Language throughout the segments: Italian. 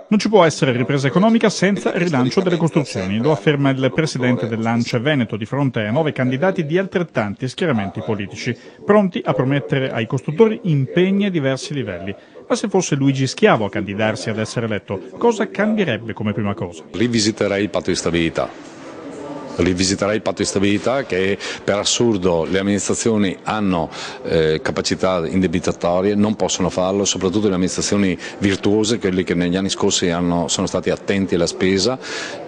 Non ci può essere ripresa economica senza rilancio delle costruzioni, lo afferma il presidente dell'ANCE Veneto di fronte a 9 candidati di altrettanti schieramenti politici, pronti a promettere ai costruttori impegni a diversi livelli. Ma se fosse Luigi Schiavo a candidarsi ad essere eletto, cosa cambierebbe come prima cosa? Rivisiterei il patto di stabilità. Rivisiterei il patto di stabilità che per assurdo le amministrazioni hanno capacità indebitatorie, non possono farlo, soprattutto le amministrazioni virtuose, quelli che negli anni scorsi sono stati attenti alla spesa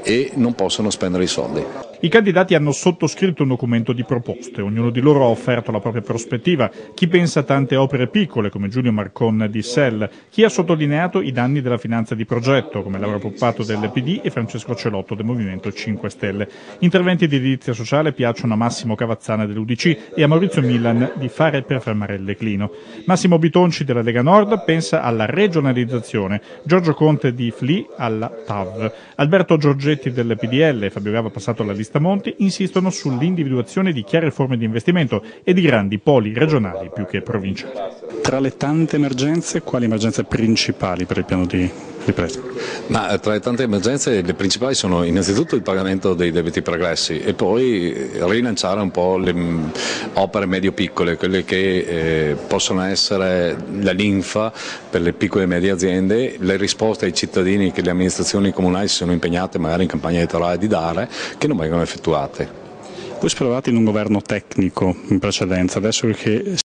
e non possono spendere i soldi. I candidati hanno sottoscritto un documento di proposte, ognuno di loro ha offerto la propria prospettiva, chi pensa a tante opere piccole come Giulio Marcon di SEL, chi ha sottolineato i danni della finanza di progetto come Laura Puppato del PD e Francesco Celotto del Movimento 5 Stelle. Interventi di edilizia sociale piacciono a Massimo Cavazzana dell'UDC e a Maurizio Milan di Fare per fermare il declino. Massimo Bitonci della Lega Nord pensa alla regionalizzazione, Giorgio Conte di FLI alla TAV, Alberto Giorgetti del PDL e Fabio Gava passato alla lista Monti insistono sull'individuazione di chiare forme di investimento e di grandi poli regionali più che provinciali. Tra le tante emergenze, quali emergenze principali per il piano di ripresa? Ma tra le tante emergenze le principali sono innanzitutto il pagamento dei debiti pregressi e poi rilanciare un po' le opere medio-piccole, quelle che possono essere la linfa per le piccole e medie aziende, le risposte ai cittadini che le amministrazioni comunali si sono impegnate magari in campagna elettorale di dare, che non vengono effettuate. Voi speravate in un governo tecnico in precedenza, adesso che